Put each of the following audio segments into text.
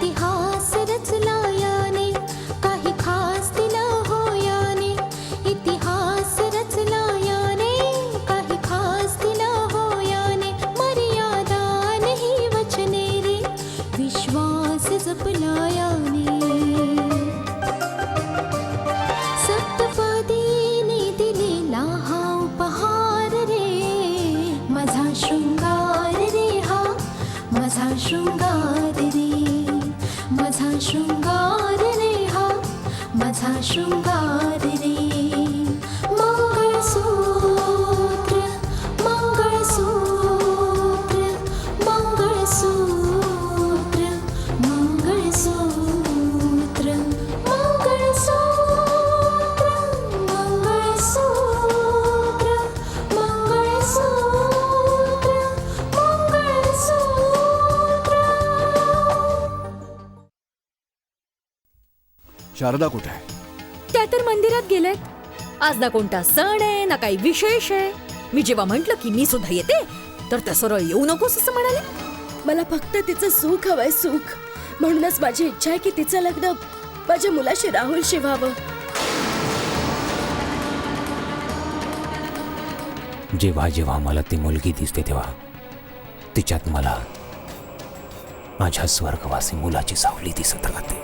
इतिहास रचला याने, काही खास दिलं हो याने. इतिहास रचला याने, काही खास दिलं हो याने. मर्यादा नाही वचने रे, विश्वास जपला याने. सप्तपदीने दिलेला हा उपहार रे, माझा शृंगार रे हा, माझा शृंगार रे, माझा शृंगार रे हा, माझा शृंगार रे. मंगळसूत्र, मंगळसूत्र, मंगळसूत्र, मंगळसूत्र, मंगळसूत्र, मंगळसूत्र, मंगळसूत्र, मंगळसूत्र. शारदा कुठे आहे? त्या तर मंदिरात गेलेत. आज ना कोणता सण आहे ना काही विशेष आहे. मी जेव्हा म्हंटल की मी सुद्धा येते तर त्या सरळ येऊ नकोस असं म्हणाले. मला फक्त तिचं सुख हवंय, सुख. म्हणूनच माझी इच्छा आहे की तिचं लग्न माझ्या मुलाशी राहुलशी व्हावं. जेव्हा जेव्हा मला ती मुलगी दिसते तेव्हा तिच्यात मला माझ्या स्वर्गवासी मुलाची सावली दिसत राहते.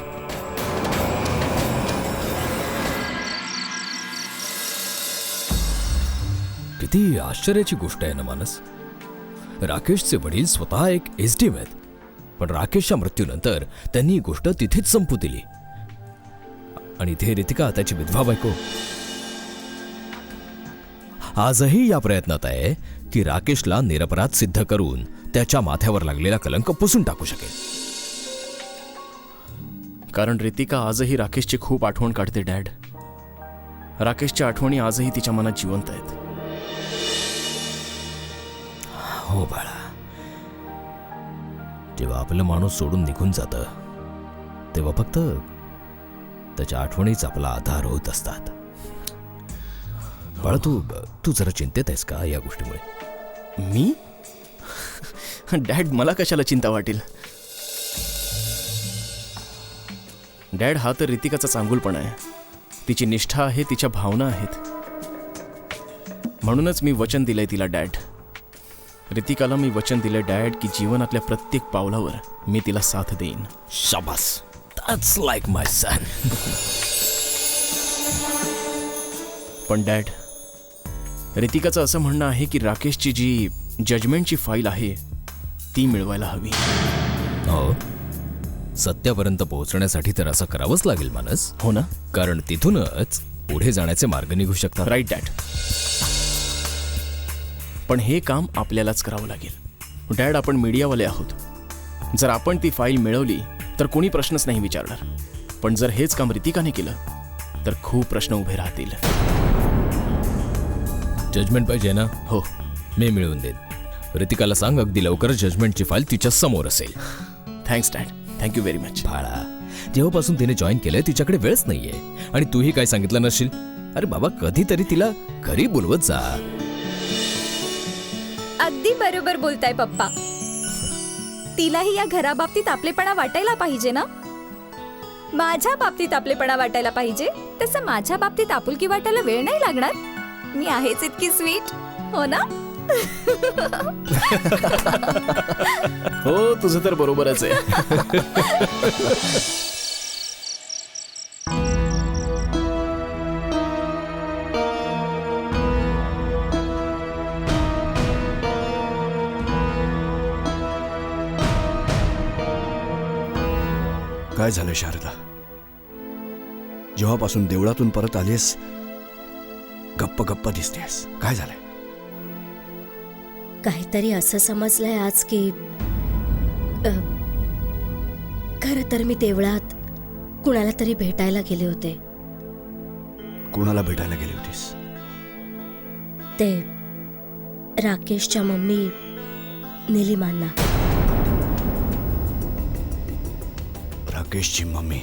किती आश्चर्याची गोष्ट आहे ना मानस. राकेशचे वडील स्वतः एक एसडीएम आहेत, पण राकेशच्या मृत्यूनंतर त्यांनी ही गोष्ट तिथेच संपू दिली. आणि इथे रितिका त्याची विधवा बायको आजही या प्रयत्नात आहे की राकेशला निरपराध सिद्ध करून त्याच्या माथ्यावर लागलेला कलंक पुसून टाकू शकेल. कारण रितिका आजही राकेशची खूप आठवण काढते डॅड. राकेशच्या आठवणी आजही तिच्या मनात जिवंत आहेत. हो बाळा, जेव्हा आपलं माणूस सोडून निघून जातं तेव्हा फक्त त्याच्या आठवणीच आपला आधार होत असतात. बाळा, तू जरा चिंतेत आहेस का या गोष्टीमुळे? मी? डॅड, मला कशाला चिंता वाटेल? डॅड, हा तर रितिकाचा चांगुलपणा आहे. तिची निष्ठा आहे, तिच्या भावना आहेत. म्हणूनच मी वचन दिलंय तिला डॅड. रितिकाला मी वचन दिलंय डॅड की जीवनातल्या प्रत्येक पावलावर मी तिला साथ देईन. शाबास, दॅट्स लाईक माय सन. पण डॅड, रितिकाचं असं म्हणणं आहे की राकेशची जी जजमेंटची फाईल आहे ती मिळवायला हवी. हो, सत्यापर्यंत पोहोचण्यासाठी तर असं करावंच लागेल मानस. हो ना? कारण तिथूनच पुढे जाण्याचे मार्ग निघू शकतात. Right dad. पण हे काम आपल्यालाच करावं लागेल. डॅड, आपण मीडियावाले आहोत. जर आपण ती फाईल मिळवली तर कोणी प्रश्नच नाही विचारणार. पण जर हेच काम रितिकाने केलं तर खूप प्रश्न उभे राहतील. जजमेंट पाहिजे ना? हो, मी मिळवून देईन. रितिकाला सांग अगदी लवकरच जजमेंटची फाईल तिच्या समोर असेल. Thanks dad. Thank you very much. बाळा, जेव्हापासून तिने जॉईन केलंय तिच्याकडे वेळच नाहीये. आणि तूही काय सांगितलं नसशील. अरे बाबा, कधीतरी तिला घरी बोलवत जा. अगदी बरोबर बोलताय पप्पा. तिलाही या घराबाबतीत आपलेपणा वाटायला पाहिजे ना. माझ्या बाबतीत आपलेपणा वाटायला पाहिजे, तसं माझ्या बाबतीत आपुलकी वाटायला वेळ नाही लागणार. मी आहेच इतकी स्वीट, हो ना? हो, तुझं तर बरोबरच आहे. काय झालं शारदा? जेव्हापासून देवळातून परत आलीस गप्प गप्प दिसतेस. काय झालंय? काहीतरी असं समजलंय आज की खरं तर मी देवळात कुणाला तरी भेटायला गेले होते. कोणाला भेटायला गेली होतीस? ते राकेशच्या मम्मी निलिमांना. राकेशची मम्मी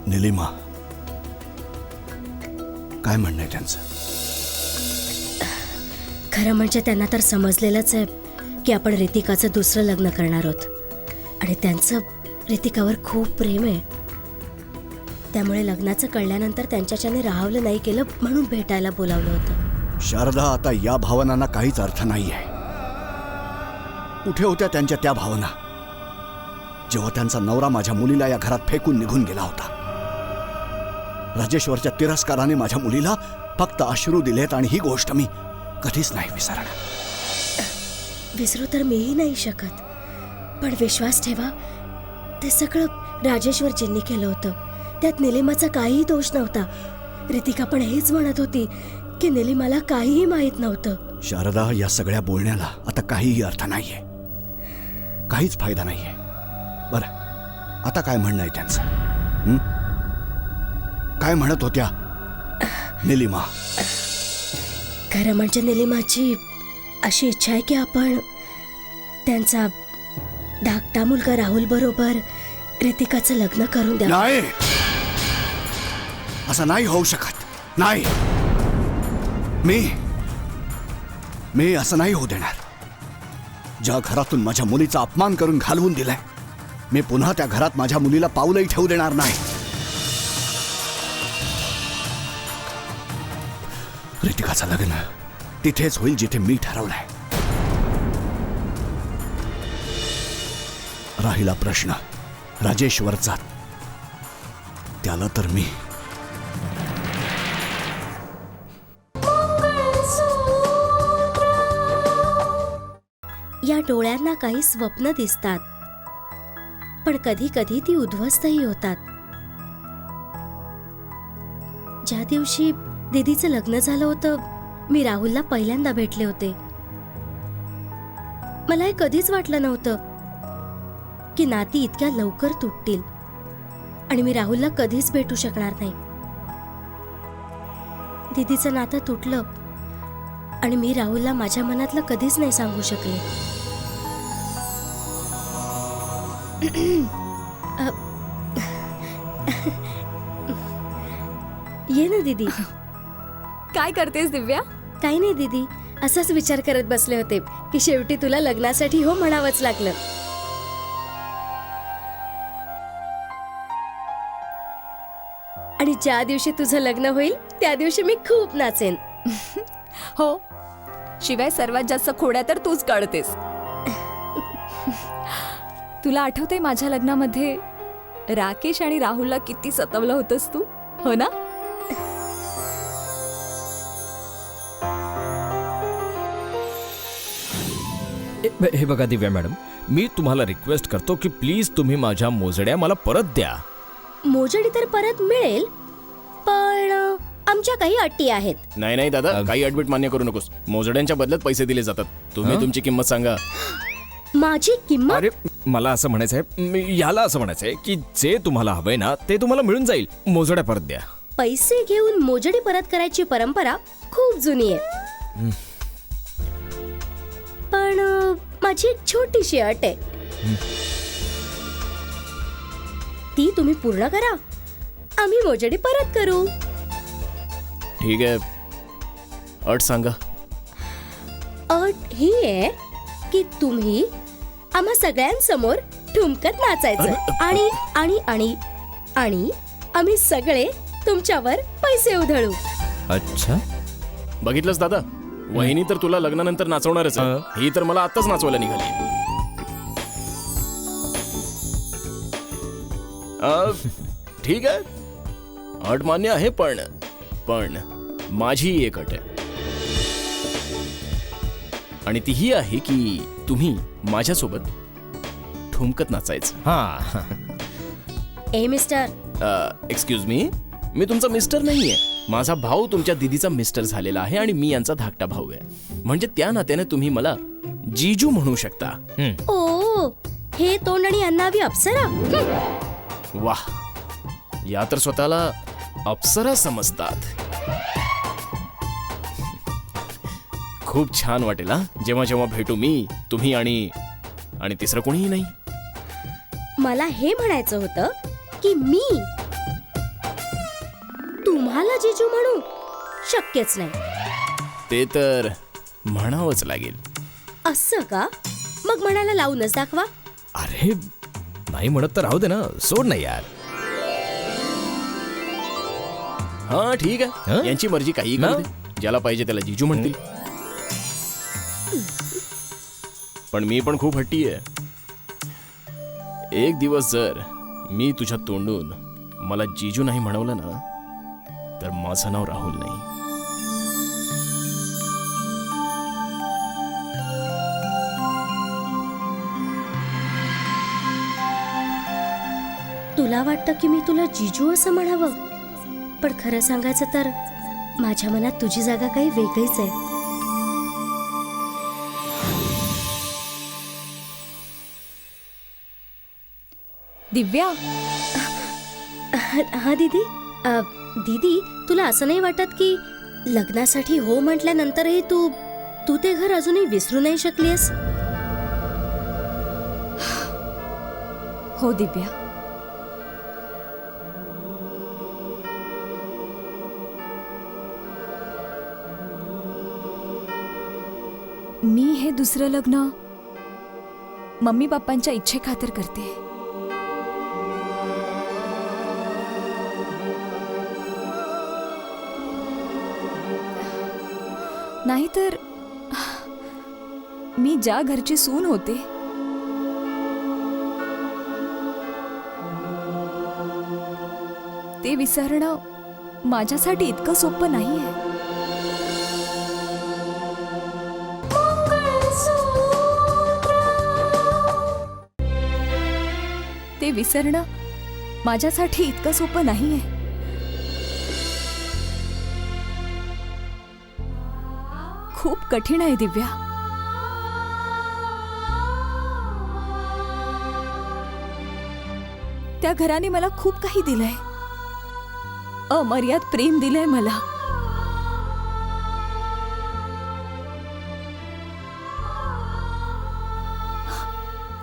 निलिमा, काय म्हणणं आहे त्यांचं? खरं म्हणजे त्यांना तर समजलेलंच आहे की आपण रितिकाचं दुसरं लग्न करणार आहोत आणि त्यांचं रितिकावर खूप प्रेम आहे. त्यामुळे लग्नाचं कळल्यानंतर त्यांच्याच्याने राहावलं नाही केलं म्हणून भेटायला बोलावलं होतं. शारदा, आता या भावनांना काहीच अर्थ नाहीये. कुठे होत्या त्यांच्या त्या भावना जेव्हा त्यांचा नवरा माझ्या मुलीला या घरात फेकून निघून गेला होता? राजेश्वरच्या तिरस्काराने माझ्या मुलीला फक्त अश्रू दिलेत आणि ही गोष्ट मी कधीच नाही विसरणार. विसरू तर मीही नाही शकत, पण विश्वास ठेवा, ते सगळं राजेश्वरजींनी केलं होतं. त्यात निलिमाचा काहीही दोष नव्हता. रितिका पण हेच म्हणत होती की निलिमाला काहीही माहीत नव्हतं. शारदा, या सगळ्या बोलण्याला आता काहीही अर्थ नाहीये, काहीच फायदा नाहीये. बरं, आता काय म्हणणं आहे त्यांचं? काय म्हणत होत्या निलिमा? खरं म्हणजे निलिमाची अशी इच्छा आहे की आपण त्यांचा धाकटा मुलगा राहुल बरोबर रितिकाचं लग्न करून द्या. नाही, असं नाही होऊ शकत. नाही, मी असं नाही होऊ देणार. ज्या घरातून माझ्या मुलीचा अपमान करून घालवून दिलाय, मी पुन्हा त्या घरात माझ्या मुलीला पाऊलही ठेवू देणार नाही. रितिकाचं लग्न तिथेच होईल जिथे मी ठरवलंय. राहिला प्रश्न राजेश्वरचा, त्याला तर मी या डोळ्यांना काही स्वप्न दिसतात, पण कधी कधी ती उद्ध्वस्तही होतात. ज्या दिवशी दीदीचं लग्न झालं होतं, मी राहुलला पहिल्यांदा भेटले होते. मला हे कधीच वाटलं नव्हतं की नाती इतक्या लवकर तुटतील आणि मी राहुलला कधीच भेटू शकणार नाही. दीदीचं नातं तुटलं आणि मी राहुलला माझ्या मनातलं कधीच नाही सांगू शकले. ये ना दीदी. काय करतेस दिव्या? काही नाही दीदी, असाच विचार करत बसले होते की शेवटी तुला लग्नासाठी हो म्हणावंच लागलं. आणि ज्या दिवशी तुझं लग्न होईल त्या दिवशी मी खूप नाचेन. हो, शिवाय सर्वात जास्त खोड्या तर तूच काढतेस. तुला आठवते माझ्या लग्नामध्ये राकेश आणि राहुलला किती सतावलं होतंस तू, हो ना? हे बघा दिव्या मॅडम, मी तुम्हाला रिक्वेस्ट करतो की प्लीज तुम्ही माझ्या मोजड्या मला परत द्या. मोजडी तर परत मिळेल, पण आमच्या काही अटी आहेत. नाही नाही दादा, काही अडबिट मान्य करू नकोस. मोजड्यांच्या बदल्यात पैसे दिले जातात. तुम्ही तुमची किंमत सांगा. माझी किंमत? अरे, मला असं म्हणायचंय, याला असं म्हणायचंय की जे तुम्हाला हवंय ना ते तुम्हाला मिळून जाईल. मोजड्या परत द्या. पैसे घेऊन मोजडी परत करायची परंपरा खूप जुनी आहे. पण माझी एक छोटीशी अट आहे, ती तुम्ही पूर्ण करा, आम्ही मोजडी परत करू. ठीक आहे, अट सांगा. अट ही आहे की तुम्ही आम्हा सगळ्यांसमोर ठुमकत नाचायचं आणि आणि आणि आणि आम्ही सगळे तुमच्यावर पैसे उधळू. अच्छा, बघितलंस दादा, वहिनी तर तुला लग्नानंतर नाचवणारच आहे. ही तर मला आताच नाचवायला निघाली. ठीक आहे, अट मान्य आहे, पण माझी एक अट आहे, आणि ती ही आहे की तुम्ही माझ्यासोबत ठुमकत नाचायचं. हा. ए मिस्टर, एक्सक्यूज मी तुमचा मिस्टर नाहीये. माझा भाऊ तुमच्या दीदीचा मिस्टर झालेला आहे आणि मी यांचा धाकटा भाऊ आहे. म्हणजे त्या नात्याने तुम्ही मला जीजू म्हणू शकता. ओ, हे तोंड आणि अन्नावी अप्सरा. वाह, या तर स्वतःला अप्सरा समजतात. खूप छान वाटेल हा, जेव्हा जेव्हा भेटू मी, तुम्ही आणि तिसरं कोणीही नाही. मला हे म्हणायचं होतं की मी तुम्हाला जीजू म्हणू शक्यच नाही. ते तर म्हणावंच लागेल. असं का? मग म्हणायला लावूनच दाखवा. अरे नाही म्हणत तर राहू दे ना, सोड ना यार. हा ठीक आहे, हं? यांची मर्जी काही ना? करू दे. ज्याला पाहिजे त्याला जिजू म्हणतील. पण मी पण खूप हट्टी आहे. एक दिवस जर मी तुझ्या तोंडून मला जिजू नाही म्हणवलं ना, तर माझं नाव राहुल नाही. तुला वाटतं की मी तुला जिजू असं म्हणावं, पण खरं सांगायचं तर माझ्या मनात तुझी जागा काही वेगळीच आहे. दिव्या, हा दीदी, दीदी तुला असं नाही वाटत की लग्नासाठी हो म्हटल्यानंतरही तू ते घर अजूनही विसरू नाही शकलीस? हो दिव्या, मी हे दुसरं लग्न मम्मी पप्पांच्या इच्छेखातर करते. नाहीतर मी ज्या घरची सून होते ते विसरणं माझ्यासाठी इतकं सोपं नाहीये. ते विसरणं माझ्यासाठी इतकं सोपं नाहीये. खूप कठीण आहे दिव्या. त्या घराने मला खूप काही दिलंय, अमर्याद प्रेम दिलंय मला.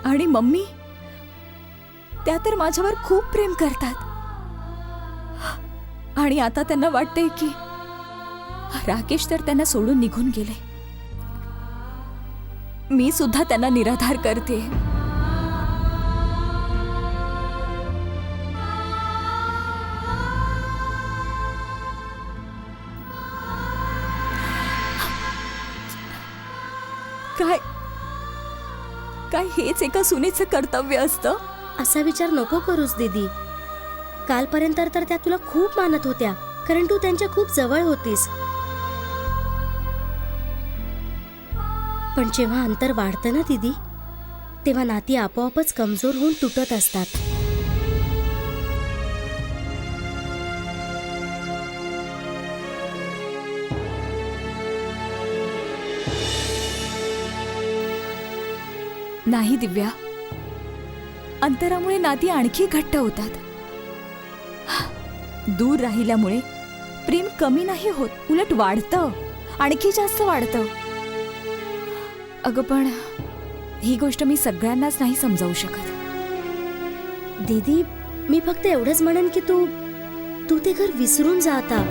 आणि मम्मी, त्या तर माझ्यावर खूप प्रेम करतात. आणि आता त्यांना वाटतंय की राकेश तर त्यांना सोडून निघून गेले. मी सुद्धा त्यांना निराधार करते. काय काय हेच एका सुनेचं कर्तव्य असतं? असा विचार नको करूस दीदी. कालपर्यंत तर त्या तुला खूप मानत होत्या, कारण तू त्यांच्या खूप जवळ होतीस. पण जेव्हा अंतर वाढतं ना दीदी, तेव्हा नाती आपोआपच कमजोर होऊन तुटत असतात. नाही दिव्या, अंतरामुळे नाती आणखी घट्ट होतात. दूर राहिल्यामुळे प्रेम कमी नाही होत, उलट वाढतं, आणखी जास्त वाढतं. अगं पण ही गोष्ट मी सगळ्यांनाच नाही समजावू शकत. दीदी, मी फक्त एवढंच म्हणेन की तू ते घर विसरून जा आता.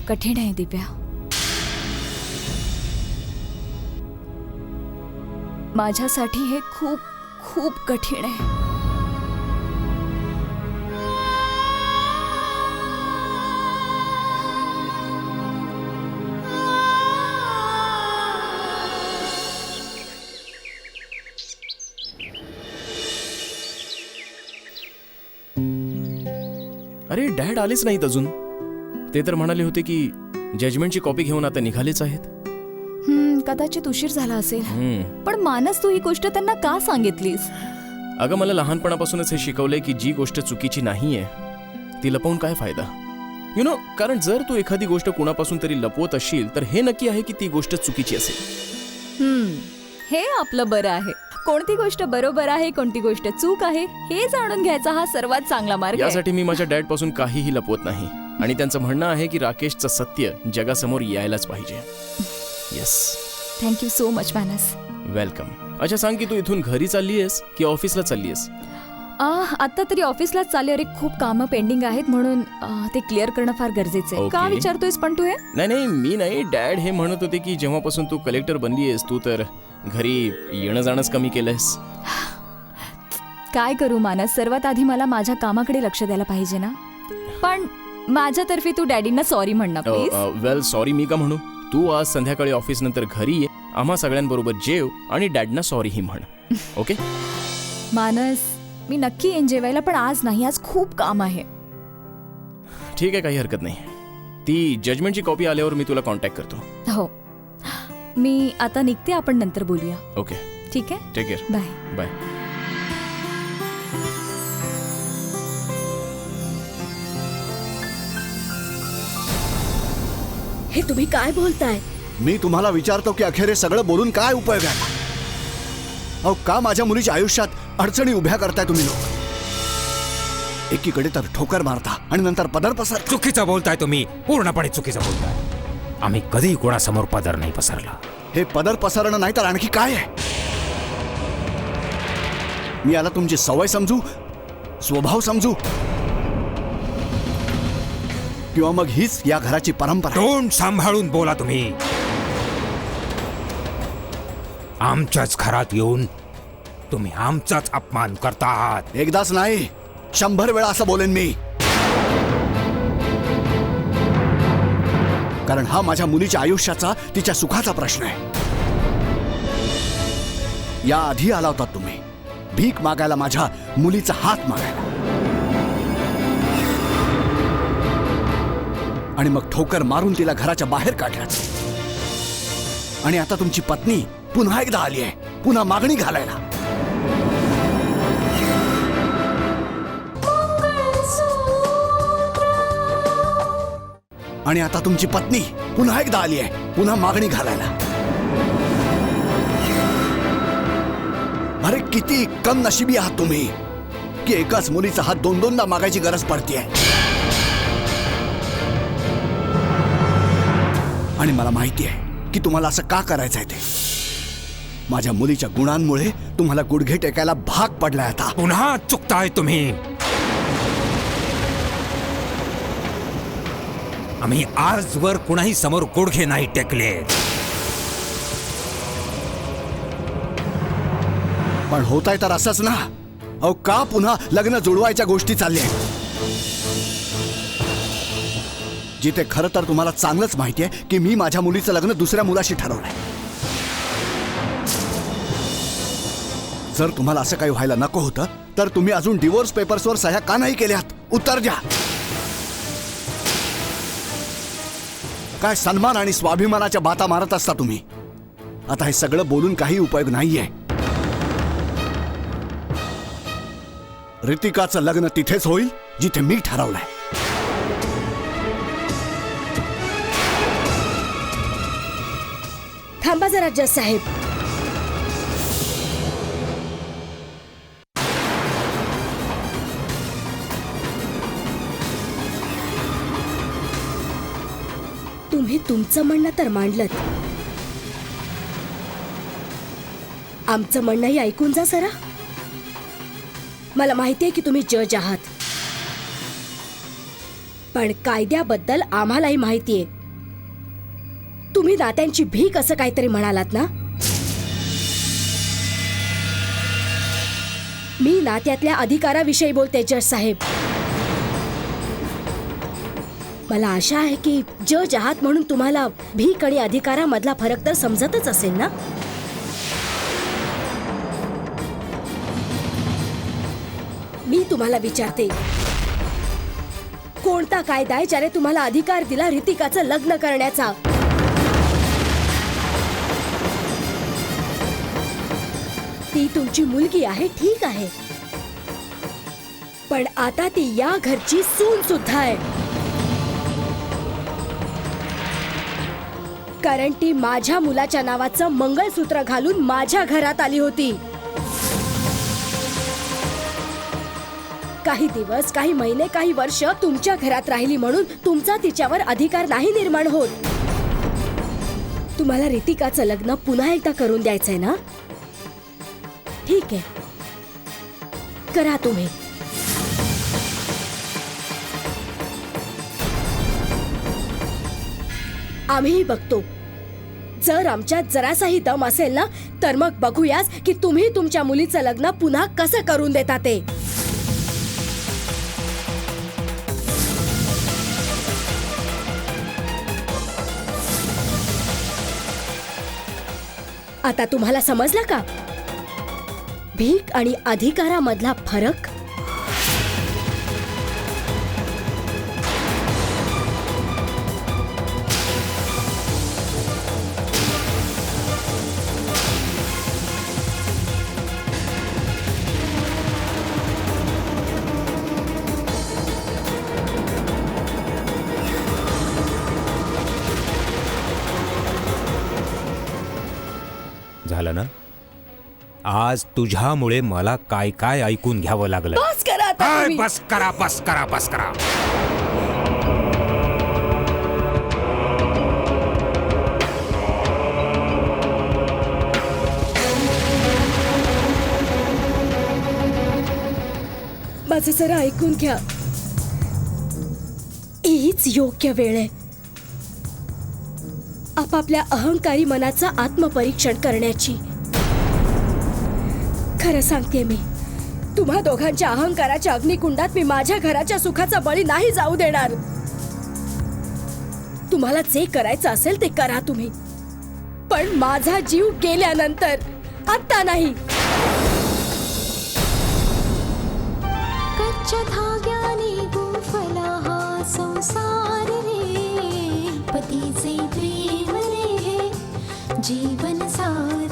कठीण आहे दिव्या. माझ्यासाठी हे खूप खूप कठीण आहे. अरे डॅड आलेच नाहीत अजून. ते तर म्हणाले होते की जजमेंटची कॉपी घेऊन आता निघालेच आहेत. कदाचित उशीर झाला असेल. पण मानस, तू ही गोष्ट त्यांना का सांगितलीस? अगं मला लहानपणापासूनच हे शिकवलंय की जी गोष्ट चुकीची नाहीये ती लपवून काय फायदा. यु नो, कारण जर तू एखादी गोष्ट कुणापासून तरी लपवत असशील तर हे नक्की आहे की ती गोष्ट चुकीची असेल. हे आपलं बरं आहे. कोणती गोष्ट बरोबर आहे, कोणती गोष्ट चूक आहे हे जाणून घ्यायचा हा सर्वात चांगला मार्ग आहे. यासाठी मी माझ्या डॅड पासून काहीही लपवत नाही. आणि त्यांचं म्हणणं आहे की राकेशचं सत्य जगासमोर यायलाच पाहिजे. येस, थँक्यू सो मच मानस. वेलकम. अच्छा सांग की तू इथून घरी चालली आहेस की ऑफिसला चालली आहेस? आता तरी ऑफिसलाच चालले. अरे खूप कामं पेंडिंग आहेत म्हणून ते क्लिअर करणं फार गरजेचं आहे. का Okay. विचारतोयस पण तू हे? नाही मी नाही, डॅड हे म्हणत होते की जेव्हापासून तू कलेक्टर बनली आहेस तू तर घरी येणं जाणंच कमी केलंयस. काय करू मानस, सर्वात आधी मला माझ्या कामाकडे लक्ष द्यायला पाहिजे ना. पण माझ्यातर्फे तू डॅडींना सॉरी म्हण ना प्लीज. वेल सॉरी मी का म्हणू, तू आज संध्याकाळी ऑफिस नंतर घरी ये, आम्हा सगळ्यांबरोबर जेव आणि डॅडना सॉरी ही म्हण. ओके मानस, मी नक्की येईन जेवायला, पण आज नाही, आज खूप काम आहे. ठीक आहे, काही हरकत नाही. ती जजमेंटची कॉपी आल्यावर मी तुला कॉन्टॅक्ट करतो. हो, मी आता निघते, आपण नंतर बोलूया. ओके ठीक आहे, टेक केअर. बाय. बाय. हे तुम्ही काय बोलताय? मी तुम्हाला विचारतो की अखेर हे सगळं बोलून काय उपयोग आहे? अहो, का माझ्या मुलीच्या आयुष्यात अडचणी उभ्या करताय तुम्ही लोक? एकीकडे तर ठोकर मारता आणि नंतर पदर पसर. चुकीचं बोलताय तुम्ही, पूर्णपणे चुकीचं बोलताय. आम्ही कधी कोणासमोर पदर नाही पसरला. हे पदर पसरणं नाही तर आणखी काय आहे? मी याला तुमची सवय समजू, स्वभाव समजू, किंवा मग हीच या घराची परंपरा? तोंड सांभाळून बोला तुम्ही. आमच्याच घरात येऊन तुम्ही आमचाच अपमान करता आहात. एकदाच नाही, 100 वेळा असं बोलेन मी. कारण हा माझ्या मुलीच्या आयुष्याचा, तिच्या सुखाचा प्रश्न आहे. या आधी आला होता तुम्ही भीक मागायला, माझ्या मुलीचा हात मागायला, आणि मग ठोकर मारून तिला घराच्या बाहेर काढल्याच. आणि आता तुमची पत्नी पुन्हा एकदा आली आहे, पुन्हा मागणी घालायला. आणि आता तुमची पत्नी पुन्हा एकदा आली आहे, पुन्हा मागणी घालायला. अरे किती कम नशिबी आहात तुम्ही की एकाच मुलीचा हात 2-2दा मागायची गरज पडतीये. आणि मला माहिती आहे की तुम्हाला असं का करायचंय ते. माझ्या मुलीच्या गुणांमुळे तुम्हाला गुडघे टेकायला भाग पडलाय. आता पुन्हा चुकताय तुम्ही. आम्ही आजवर कुणाही समोर गुडघे नाही टेकले. पण होत आहे तर असंच ना. अहो, का पुन्हा लग्न जुळवायच्या गोष्टी चालल्या आहेत? जिथे खरं तर तुम्हाला चांगलंच माहिती आहे की मी माझ्या मुलीचं लग्न दुसऱ्या मुलाशी ठरवलंय. जर तुम्हाला असं काही व्हायला नको होतं तर तुम्ही अजून डिवोर्स पेपर्सवर सह्या का नाही केल्यात? उत्तर द्या. काय सन्मान आणि स्वाभिमानाच्या बाता मारत असता तुम्ही? आता हे सगळं बोलून काही उपयोग नाहीये. ऋतिकाचं लग्न तिथेच होईल जिथे मी ठरवलंय. थांबा जरा जज साहेब. तुम्ही तुमचं म्हणणं तर मांडलत, आमचं म्हणणंही ऐकून जा जरा. मला माहिती आहे की तुम्ही जज आहात, पण कायद्याबद्दल आम्हालाही माहिती आहे. तुम्ही नात्यांची भीक असं काहीतरी म्हणालात ना. मी नात्यातल्या अधिकाराविषयी बोलते जज साहेब. मला आशा आहे की जज आहात म्हणून तुम्हाला भीक आणि अधिकारामधला फरक तर समजतच असेल ना. मी तुम्हाला विचारते, कोणता कायदा आहे ज्याने तुम्हाला अधिकार दिला ऋतिकाचं लग्न करण्याचा? ती तुमची मुलगी आहे, ठीक आहे, पण आता ती या घरची सून सुद्धा आहे. कारण ती माझ्या मुलाच्या नावाचं मंगळसूत्र घालून माझ्या घरात आली होती. काही दिवस, काही महिने, काही वर्ष तुमच्या घरात राहिली म्हणून तुमचा तिच्यावर अधिकार नाही निर्माण होत. तुम्हाला ऋतिकाचं लग्न पुन्हा एकदा करून द्यायचंय ना? ठीक आहे, करा तुम्ही. आम्हीही बघतो. जर आमच्यात जरासाही दम असेल ना तर मग बघूयाच की तुम्ही तुमच्या मुलीचं लग्न पुन्हा कसं करून देता ते. आता तुम्हाला समजलं का भीक आणि अधिकारामधला फरक? झालं ना? आज तुझ्यामुळे मला काय काय ऐकून घ्यावं लागलं. बस करा आता काय तुम्ही. बस करा बस करा बस करा. माझं जरा ऐकून घ्या. हीच योग्य वेळ आहे आपापल्या अहंकारी मनाचं आत्मपरीक्षण करण्याची. खरं सांगते मी, तुम्हा दोघांच्या अहंकाराच्या अग्निकुंडात मी माझ्या घराच्या सुखाचा बळी नाही जाऊ देणार. तुम्हाला जे करायचं असेल ते करा तुम्ही, पण माझा जीव गेल्यानंतर, आता नाही. कच्च्या धाग्याने गुंफला हा संसार रे, पतीचे प्रेम रे हे जीवन सार